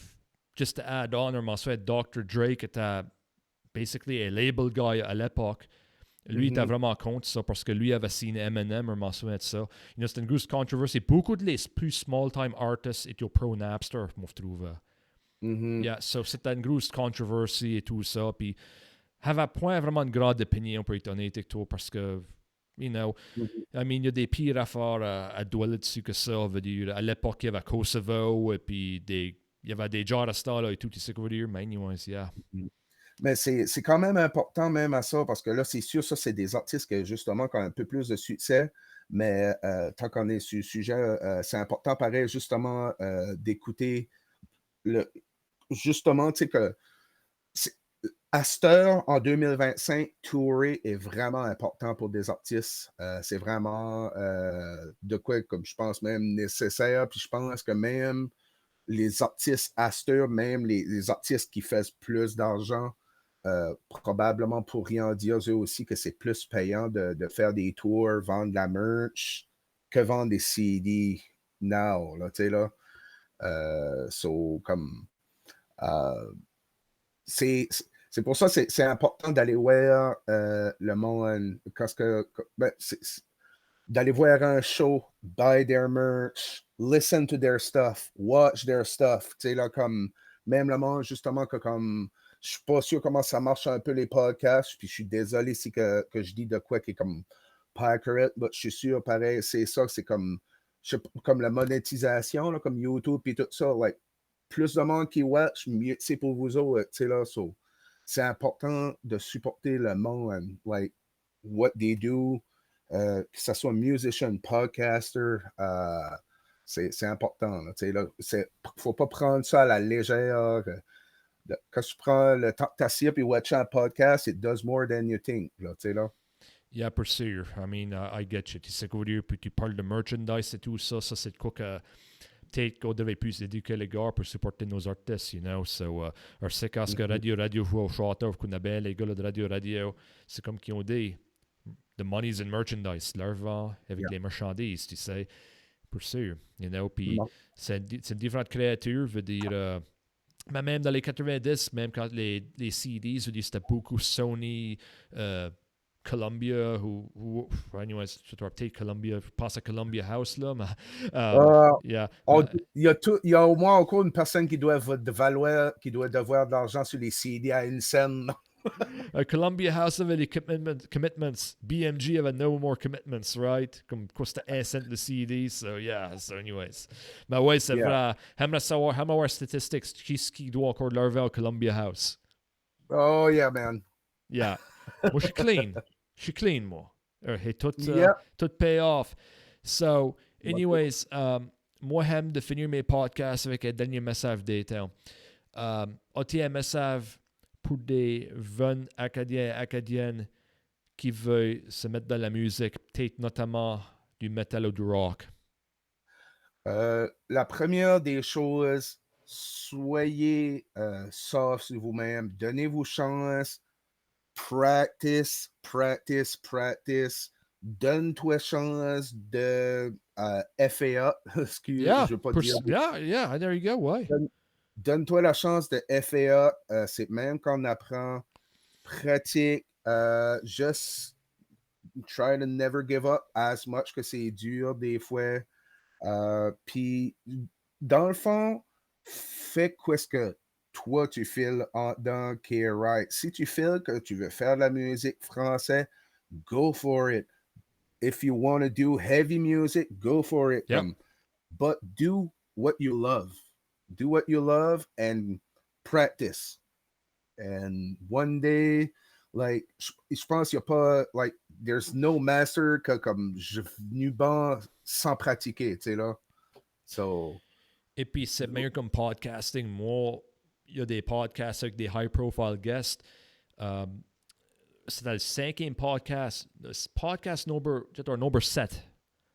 just to add on, on mentionné Dr. Dre, qui était basically un label guy à l'époque. Lui, il était vraiment contre ça parce que lui avait signé Eminem, on mentionné ça. C'était une grosse controversie. Beaucoup de les plus small-time artists étaient pro Napster, je trouve. Yeah, so c'était une grosse controversie et tout ça. Puis, avait point vraiment une grande opinion pour être honnête avec toi parce que, you know, I mean, il y a des pires affaires à dwell dessus que ça. Veut dire, à l'époque, il y avait Kosovo et puis il y avait des genres de là et tout, tu sais quoi veut dire, mais anyways, yeah. Mais c'est quand même important même à ça, parce que là, c'est sûr, ça, c'est des artistes qui, justement, qui ont un peu plus de succès, mais tant qu'on est sur le sujet, c'est important, pareil, justement, d'écouter justement, tu sais, que à cette heure, en 2025, tourer est vraiment important pour des artistes. C'est vraiment de quoi, comme je pense, même nécessaire, puis je pense que même les artistes à cette heure, même les artistes qui font plus d'argent, probablement pour rien dire eux aussi que c'est plus payant de faire des tours, vendre de la merch que vendre des CD now, là, tu sais, là. So, comme, c'est pour ça que c'est important d'aller voir le monde, ben, d'aller voir un show, buy their merch, listen to their stuff, watch their stuff, tu sais, là, comme, même le monde, justement, que comme, je suis pas sûr comment ça marche un peu les podcasts, puis je suis désolé si que je dis de quoi qui est comme pas accurate, mais je suis sûr, pareil, c'est ça, c'est comme, comme la monétisation, là, comme YouTube et tout ça, like, plus de monde qui watch, mieux c'est pour vous autres, tu sais, là, so, c'est important de supporter le monde, like, what they do, que ce soit musician, podcaster, c'est important. Il ne faut pas prendre ça à la légère. Quand tu prends le temps que tu assis et watch un podcast, it does more than you think. Là. Yeah, pour sûr. I mean, I get you. Tu sais quoi dire, puis tu parles de merchandise et tout ça. Ça, c'est de quoi que peut-être qu'on devrait plus éduquer les gars pour supporter nos artistes, you know. So, c'est qu'à ce que Radio joue au château, qu'on a les gars de Radio, c'est comme qu'ils ont dit. The money's in merchandise, leur vend avec les marchandises, tu sais, pour sûr, you know, puis c'est une différente créature, veut dire, mais même dans les 90, même quand les CDs, veut dire, c'était beaucoup Sony, Columbia, anyways, je dois peut-être Columbia, je pense à Columbia House, là, mais, yeah. Il y a au moins encore une personne qui doit devoir de l'argent sur les CD à une scène. Columbia House avait des commitments. BMG avait no more commitments, right? Comme costa 1 cent le CD. So, yeah. So, anyways. Mais ouais, c'est vrai. J'aimerais savoir statistics. Qui doit encore leur à Columbia House? Oh, yeah, man. Yeah. Moi, je suis clean. Moi. Hey, tout pay off. So, anyways, moi, j'aime de finir mes podcasts avec un dernier message des temps. As-tu un message pour des jeunes Acadiens et Acadiennes qui veulent se mettre dans la musique, peut-être notamment du metal ou du rock? La première des choses, soyez soft sur vous-même, donnez-vous chance, practice, practice, practice. Donne-toi chance de FA. Excuse, Yeah, je veux pas dire. yeah, there you go, ouais. Donne-toi la chance de FA. C'est même qu'on apprend, pratique, just try to never give up as much que c'est dur des fois. Puis, dans le fond, fais ce que toi, tu files en dedans qui est right. Si tu files que tu veux faire de la musique française, go for it. If you want to do heavy music, go for it. Yep. But do what you love. Do what you love and practice. And one day, like, je pense qu'il n'y a pas, like, there's no master que comme je venu bon sans pratiquer, tu sais, là. So. Et puis, c'est meilleur comme podcasting. Moi, il y a des podcasts avec des high-profile guests. C'était le 5e podcast. Le podcast number 7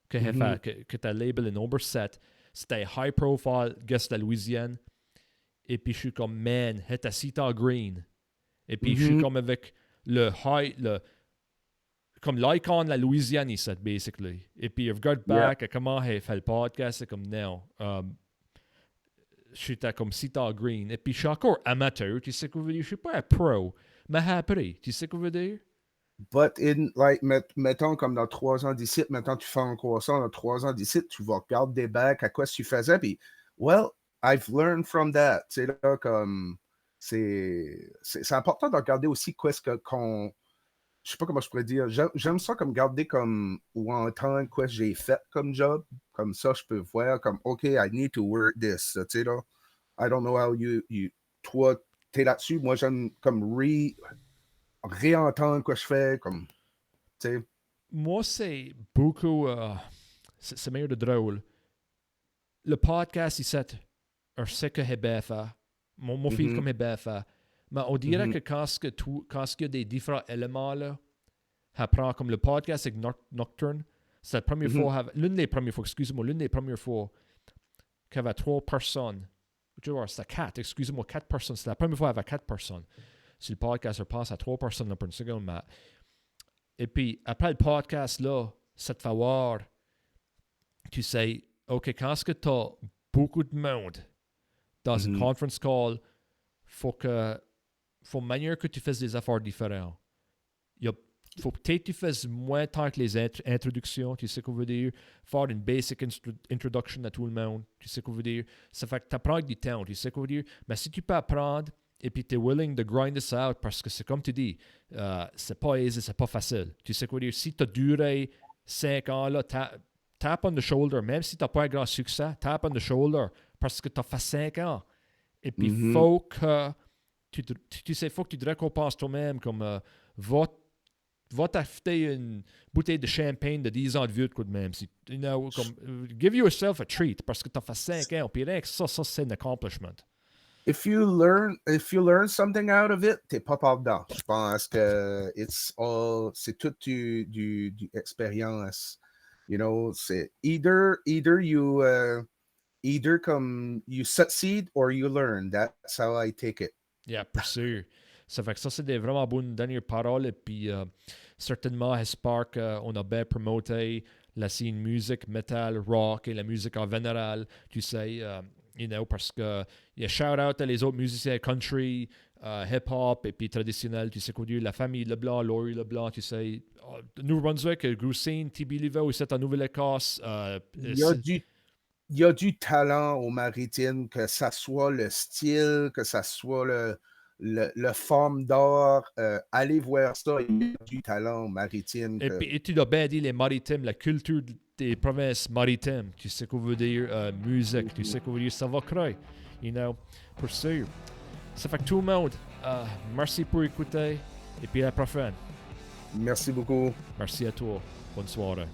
que j'ai fait, que tu as labelé number 7. C'était high-profile guest de la Louisiane. Et puis, je suis comme, man, c'est à Sita Green. Et puis, je suis comme avec comme l'icon de la Louisiane ici, basically. Et puis, je regarde back à comment j'ai fait le podcast, c'est comme, non. J'étais comme Sita Green. Et puis, je suis encore amateur, tu sais quoi je veux dire? Je suis pas un pro, mais après, tu sais quoi je veux dire? But in, like, mettons comme dans 3 ans d'ici, maintenant tu fais encore ça, dans 3 ans d'ici, tu vas regarder back à quoi tu faisais, puis, well, I've learned from that. Tu sais, là, comme, c'est important de regarder aussi quoi est-ce qu'on, je sais pas comment je pourrais dire, j'aime ça comme garder comme, ou entendre quoi j'ai fait comme job, comme ça, je peux voir comme, OK, I need to work this, tu sais, là. I don't know how toi, t'es là-dessus, moi, j'aime comme réentendre quoi je fais, comme, tu sais. Moi, c'est beaucoup, c'est meilleur de drôle. Le podcast, il sait, je sais que c'est bien fait. Mon fil comme est bien fait. Mais on dirait que quand il y a des différents éléments, là, apprend comme le podcast avec Nocturne, c'est la première fois, l'une des premières fois qu'il y avait 3 personnes. Tu vois, c'était 4, excusez-moi, 4 personnes. C'est la première fois qu'il y avait 4 personnes. Si le podcast, je pense à 3 personnes là, pour une seconde, mais... Et puis, après le podcast, là, ça te fait voir, tu sais, OK, quand est-ce que tu as beaucoup de monde dans une conference call, faut manière que tu fasses des affaires différentes. Il faut peut-être que tu fasses moins temps que les introductions, tu sais qu'on veut dire, faire une basic introduction à tout le monde, tu sais qu'on veut dire, ça fait que tu apprends du temps, tu sais qu'on veut dire, mais si tu peux apprendre et puis tu es willing de grind this out, parce que c'est comme tu dis, c'est pas aisé, c'est pas facile, tu sais qu'on veut dire, si tu as duré 5 ans, là, tap on the shoulder, même si tu n'as pas un grand succès, tap on the shoulder, parce que tu as fait 5 ans. Et puis, il faut que faut que tu te récompenses toi-même, comme va t'acheter une bouteille de champagne de 10 ans de vieux de coup de même. You know, comme, give yourself a treat, parce que tu as fait 5 ans, puis rien que ça, c'est un accomplishment. If you learn something out of it, t'es pas dedans. Je pense que c'est toute du expérience. You know, c'est either comme you succeed or you learn. That's how I take it. Yeah, pour sûr. Ça fait que ça, c'est des vraiment bonnes dernières paroles. Et puis, certainement, j'espère qu'on a bien promoté la scène musique, metal, rock et la musique en général. Tu sais, you know, parce que il y a shout-out à les autres musiciens country, hip-hop et puis traditionnel. Tu sais quoi dire, la famille Leblanc, Laurie Leblanc, tu sais. New Brunswick, Grusin, Tibi-Liva, c'est en Nouvelle-Écosse. Il y a du talent au maritime, que ça soit le style, que ça soit le forme d'art. Allez voir ça, il y a du talent au maritime. Et tu dois bien dire les maritimes, la culture des provinces maritimes. Tu sais quoi veut dire musique, tu sais quoi veut dire ça va créer. You know, pour sûr. Ça fait que tout le monde, merci pour écouter et puis à la prochaine. Merci beaucoup. Merci à toi. Bonne soirée.